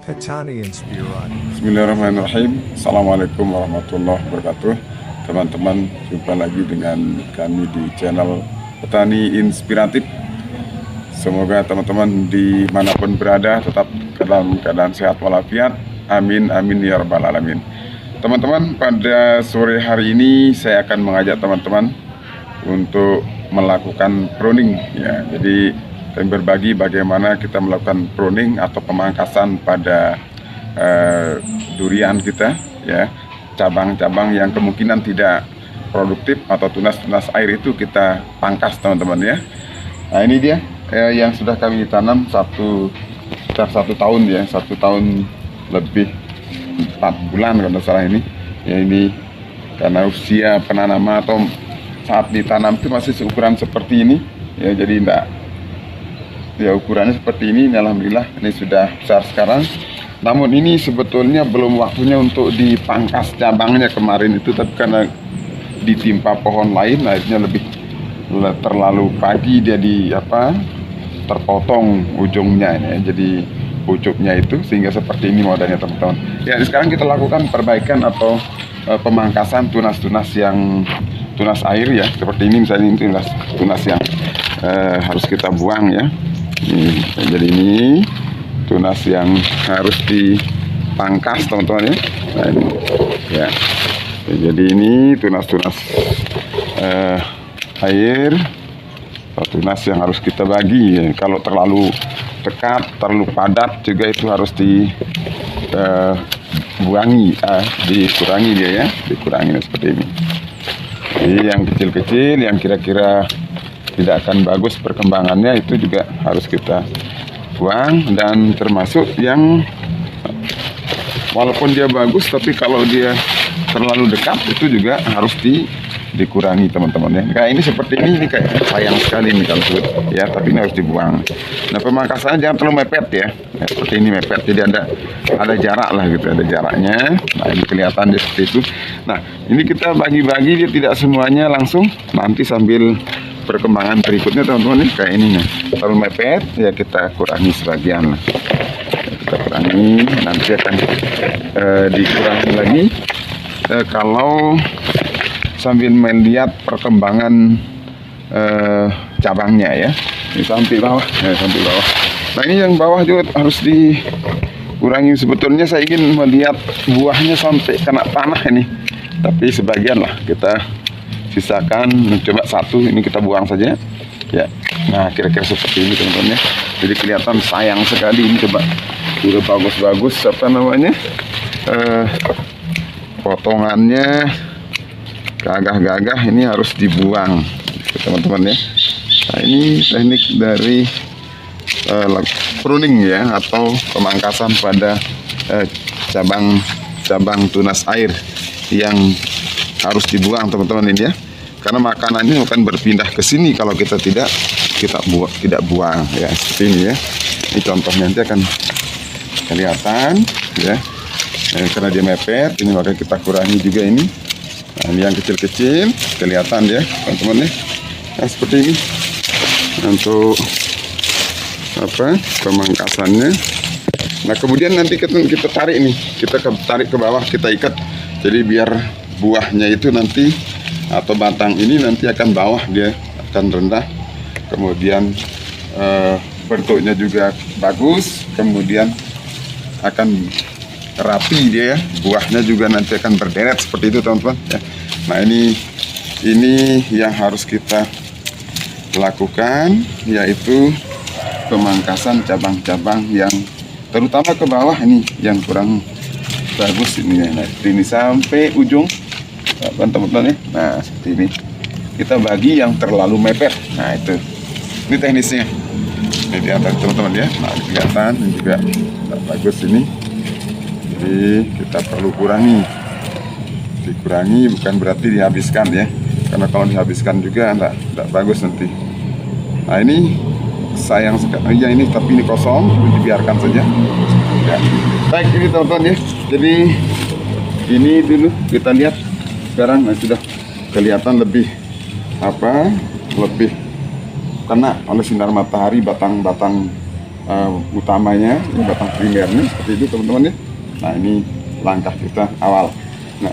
Petani Inspirani. Bismillahirrahmanirrahim. Assalamualaikum warahmatullahi wabarakatuh. Teman-teman, jumpa lagi dengan kami di channel Petani Inspiratif. Semoga teman-teman dimanapun berada tetap dalam keadaan sehat walafiat. Amin, amin ya rabbal alamin. Teman-teman, pada sore hari ini saya akan mengajak teman-teman untuk melakukan pruning ya. Jadi kami berbagi bagaimana kita melakukan pruning atau pemangkasan pada durian kita ya, cabang-cabang yang kemungkinan tidak produktif atau tunas-tunas air itu kita pangkas teman-teman ya. Nah ini dia yang sudah kami tanam sekitar 1 tahun ya, 1 tahun lebih 4 bulan kalau salah ini ya. Ini karena usia penanaman atau saat ditanam itu masih seukuran seperti ini ya, jadi enggak ya, ukurannya seperti ini. Alhamdulillah ini sudah besar sekarang. Namun ini sebetulnya belum waktunya untuk dipangkas cabangnya kemarin itu, tapi karena ditimpa pohon lain akhirnya lebih terlalu pagi dia terpotong ujungnya ya, jadi pucuknya itu sehingga seperti ini modelnya teman-teman ya. Sekarang kita lakukan perbaikan atau pemangkasan tunas-tunas yang tunas air ya, seperti ini misalnya. Ini tunas yang harus kita buang ya. Jadi ini tunas yang harus dipangkas teman-teman ya. Nah, ini ya. Jadi ini tunas-tunas air, tunas yang harus kita bagi ya. Kalau terlalu dekat, terlalu padat juga itu harus dikurangi dia ya, dikurangi seperti ini. Jadi yang kecil-kecil yang kira-kira tidak akan bagus perkembangannya itu juga harus kita buang, dan termasuk yang walaupun dia bagus tapi kalau dia terlalu dekat itu juga harus dikurangi teman-teman ya. Kayak ini seperti ini kayak sayang sekali nih kalau ya, tapi ini harus dibuang. Nah pemangkasannya jangan terlalu mepet ya, seperti ini mepet, jadi ada jarak lah gitu, ada jaraknya. Nah ini kelihatan dia seperti itu. Nah ini kita bagi-bagi, dia tidak semuanya langsung, nanti sambil perkembangan berikutnya teman-teman nih kayak ini nih, terlalu mepet ya kita kurangi sebagian lah, kita kurangi, nanti akan dikurangi lagi kalau sambil melihat perkembangan cabangnya ya. Ini sampai bawah ya, sampai bawah. Nah ini yang bawah juga harus dikurangi. Sebetulnya saya ingin melihat buahnya sampai kena tanah ini, tapi sebagian lah kita sisakan, coba satu ini kita buang saja ya. Nah kira-kira seperti ini teman-teman ya, jadi kelihatan sayang sekali ini. Coba udah bagus-bagus potongannya gagah-gagah, ini harus dibuang teman-teman ya. Nah ini teknik dari pruning ya, atau pemangkasan pada cabang tunas air yang harus dibuang teman-teman ini ya, karena makanannya akan berpindah ke sini kalau kita tidak buang ya, seperti ini ya. Ini contohnya nanti akan kelihatan ya, karena dia mepet ini maka kita kurangi juga ini. Nah ini yang kecil-kecil kelihatan ya teman-teman ya. Nah seperti ini untuk pemangkasannya. Nah kemudian nanti kita tarik nih, kita tarik ke bawah, kita ikat, jadi biar buahnya itu nanti atau batang ini nanti akan bawah, dia akan rendah, kemudian bentuknya juga bagus, kemudian akan rapi dia ya, buahnya juga nanti akan berderet seperti itu teman-teman ya. Nah ini yang harus kita lakukan, yaitu pemangkasan cabang-cabang yang terutama ke bawah ini yang kurang bagus ini ya. Nah ini sampai ujung teman-teman ya. Nah seperti ini kita bagi yang terlalu mepet. Nah ini teknisnya ini di atas teman-teman ya. Nah kelihatan juga tidak bagus ini, jadi kita perlu dikurangi, bukan berarti dihabiskan ya, karena kalau dihabiskan juga tidak bagus nanti. Nah ini sayang sekali ya ini, tapi ini kosong, dibiarkan saja ya. Baik ini teman-teman ya, jadi ini dulu kita lihat sekarang. Nah, sudah kelihatan lebih kena oleh sinar matahari batang-batang utamanya, batang primernya seperti itu teman-teman ya. Nah ini langkah kita awal. Nah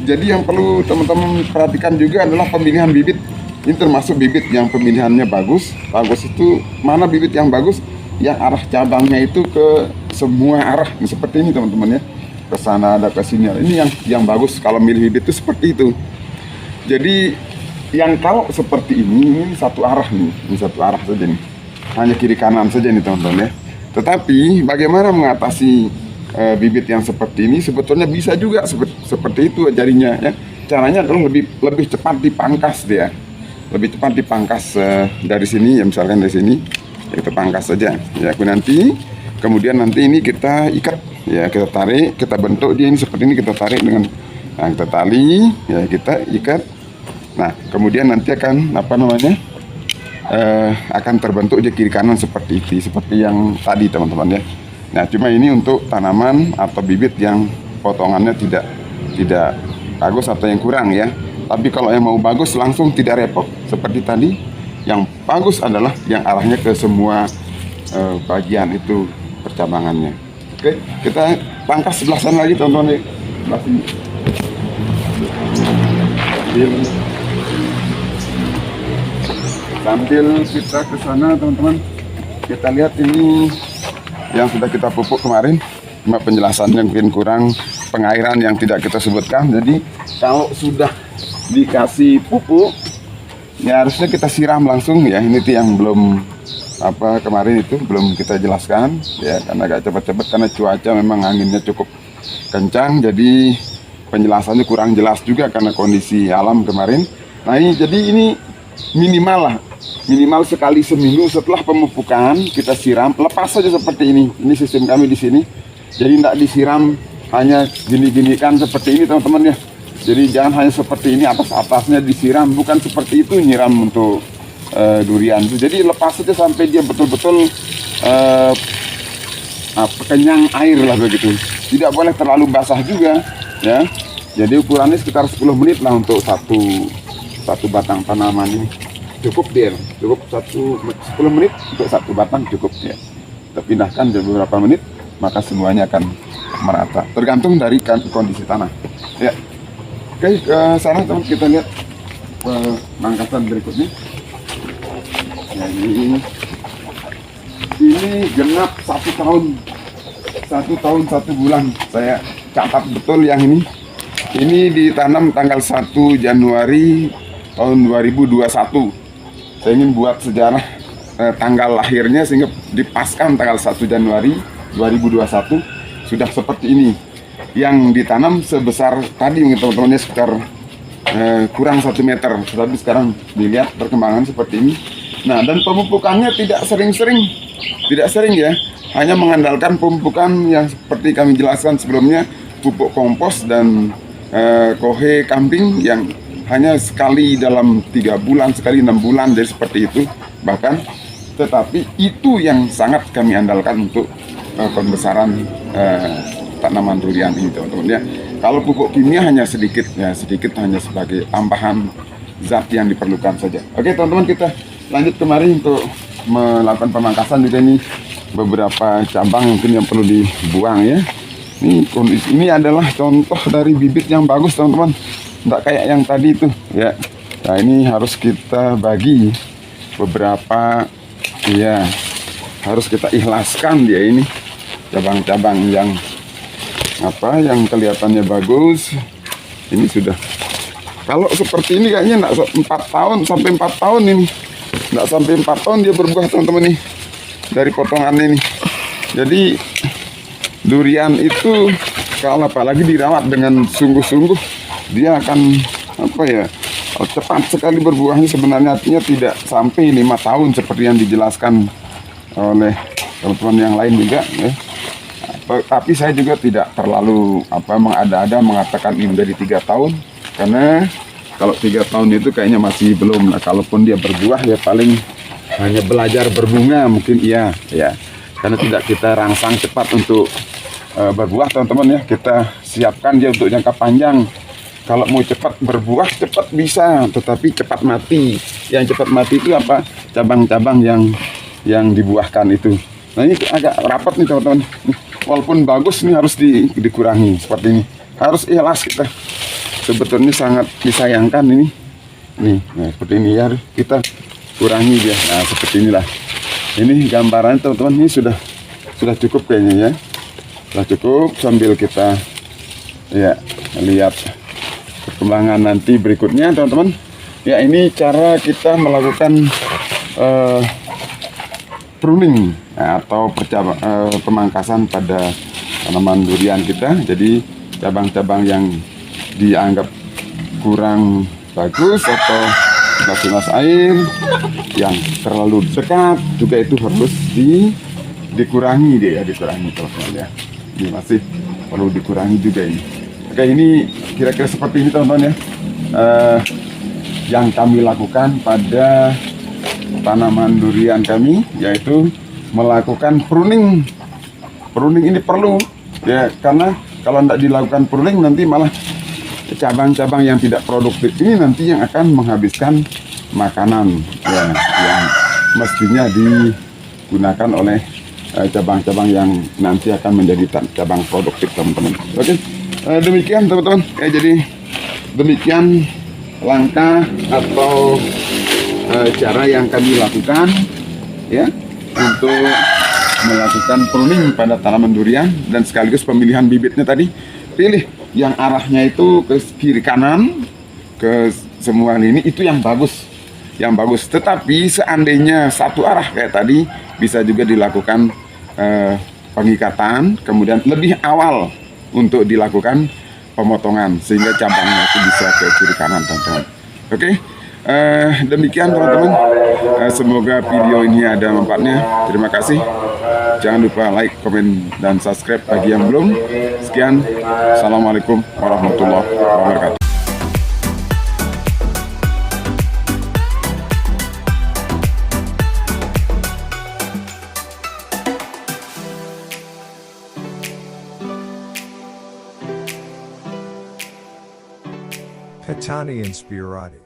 jadi yang perlu teman-teman perhatikan juga adalah pemilihan bibit. Ini termasuk bibit yang pemilihannya bagus. Bagus itu mana bibit yang bagus? Yang arah cabangnya itu ke semua arah, seperti ini teman-teman ya. Ke sana ada, ke sini. Ini yang bagus kalau milih bibit itu seperti itu. Jadi yang kalau seperti ini satu arah nih, ini satu arah saja nih. Hanya kiri kanan saja nih teman-teman ya. Tetapi bagaimana mengatasi bibit yang seperti ini? Sebetulnya bisa juga seperti itu jadinya ya. Caranya adalah lebih cepat dipangkas dia. Lebih cepat dipangkas dari sini ya, misalkan dari sini ya, kita pangkas saja ya. Kemudian nanti ini kita ikat ya, kita tarik, kita bentuk dia ini seperti ini, kita tarik dengan kita tali ya, kita ikat. Nah kemudian nanti akan akan terbentuk dia kiri kanan seperti itu, seperti yang tadi teman-teman ya. Nah cuma ini untuk tanaman atau bibit yang potongannya tidak bagus atau yang kurang ya. Tapi kalau yang mau bagus langsung tidak repot seperti tadi, yang bagus adalah yang arahnya ke semua bagian itu percabangannya. Oke, kita pangkas sebelah sana lagi teman-teman ya. Sebelah sini. Sambil kita ke sana teman-teman, kita lihat ini yang sudah kita pupuk kemarin. Cuma penjelasannya mungkin kurang, pengairan yang tidak kita sebutkan. Jadi kalau sudah dikasih pupuk ya harusnya kita siram langsung ya. Ini tuh yang belum kemarin itu belum kita jelaskan ya, karena agak cepat-cepat karena cuaca memang anginnya cukup kencang, jadi penjelasannya kurang jelas juga karena kondisi alam kemarin. Nah ini jadi ini minimal sekali seminggu setelah pemupukan kita siram, lepas saja seperti ini. Ini sistem kami di sini, jadi tidak disiram hanya gini-gini kan seperti ini teman-teman ya. Jadi jangan hanya seperti ini atas-atasnya disiram, bukan seperti itu nyiram untuk durian. Jadi lepas saja sampai dia betul-betul kenyang air lah begitu. Tidak boleh terlalu basah juga ya. Jadi ukurannya sekitar 10 menit lah untuk satu batang tanaman ini. Cukup dia, cukup 10 menit untuk satu batang cukup ya. Kita pindahkan beberapa menit maka semuanya akan merata. Tergantung dari kondisi tanah. Ya. Oke, ke sana teman kita lihat pemangkasan berikutnya. Ya, ini genap 1 tahun 1 bulan. Saya catat betul yang ini. Ini ditanam tanggal 1 Januari tahun 2021. Saya ingin buat sejarah tanggal lahirnya sehingga dipaskan tanggal 1 Januari 2021 sudah seperti ini. Yang ditanam sebesar tadi mungkin teman-temannya sekitar kurang 1 meter, tapi sekarang dilihat perkembangan seperti ini. Nah dan pemupukannya tidak sering ya, hanya mengandalkan pemupukan yang seperti kami jelaskan sebelumnya, pupuk kompos dan kohe kambing yang hanya sekali dalam 3 bulan, sekali 6 bulan, jadi seperti itu bahkan. Tetapi itu yang sangat kami andalkan untuk pembesaran tanaman durian ini teman-teman ya. Kalau pupuk kimia hanya sedikit hanya sebagai tambahan zat yang diperlukan saja. Oke teman-teman, kita lanjut kemarin untuk melakukan pemangkasan juga. Ini beberapa cabang mungkin yang perlu dibuang ya. Ini kondisi ini adalah contoh dari bibit yang bagus teman-teman, tidak kayak yang tadi itu ya. Nah ini harus kita bagi beberapa ya, harus kita ikhlaskan dia ini cabang-cabang yang yang kelihatannya bagus. Ini sudah, kalau seperti ini kayaknya enggak 4 tahun sampai 4 tahun ini, enggak sampai 4 tahun dia berbuah teman-teman nih dari potongan ini. Jadi durian itu kalau apalagi dirawat dengan sungguh-sungguh dia akan cepat sekali berbuahnya. Sebenarnya artinya tidak sampai 5 tahun seperti yang dijelaskan oleh teman-teman yang lain juga ya. Tapi saya juga tidak terlalu mengada-ada mengatakan ini dari 3 tahun, karena kalau 3 tahun itu kayaknya masih belum. Nah, kalaupun dia berbuah ya paling hanya belajar berbunga mungkin iya ya, karena tidak kita rangsang cepat untuk berbuah teman-teman ya. Kita siapkan dia untuk jangka panjang. Kalau mau cepat berbuah cepat bisa, tetapi cepat mati. Yang cepat mati itu cabang-cabang yang dibuahkan itu. Nah ini agak rapat nih teman-teman. Walaupun bagus nih harus dikurangi seperti ini. Harus ikhlas kita. Sebetulnya sangat disayangkan ini. Nih, nah seperti ini ya kita kurangi dia. Nah seperti inilah. Ini gambaran teman-teman, ini sudah cukup kayaknya ya. Sudah cukup, sambil kita ya lihat perkembangan nanti berikutnya teman-teman. Ya ini cara kita melakukan pruning atau pemangkasan pada tanaman durian kita. Jadi cabang-cabang yang dianggap kurang bagus atau tunas air yang terlalu dekat juga itu harus dikurangi dikurangi teman-teman ya. Ini masih perlu dikurangi juga ini. Oke, ini kira-kira seperti ini teman-teman ya, yang kami lakukan pada tanaman durian kami, yaitu melakukan pruning. Pruning ini perlu ya, karena kalau tidak dilakukan pruning nanti malah cabang-cabang yang tidak produktif ini nanti yang akan menghabiskan makanan ya, yang mestinya digunakan oleh cabang-cabang yang nanti akan menjadi cabang produktif teman-teman. Oke, demikian teman-teman ya, jadi demikian langkah atau cara yang kami lakukan ya untuk melakukan pruning pada tanaman durian dan sekaligus pemilihan bibitnya tadi. Pilih yang arahnya itu ke kiri kanan, ke semua lini, itu yang bagus. Yang bagus. Tetapi seandainya satu arah kayak tadi, bisa juga dilakukan pengikatan, kemudian lebih awal untuk dilakukan pemotongan sehingga cabangnya itu bisa ke kiri kanan teman-teman. Oke, demikian teman-teman. Semoga video ini ada manfaatnya. Terima kasih. Jangan lupa like, komen, dan subscribe bagi yang belum. Sekian. Assalamualaikum warahmatullahi wabarakatuh. Petani Inspirati.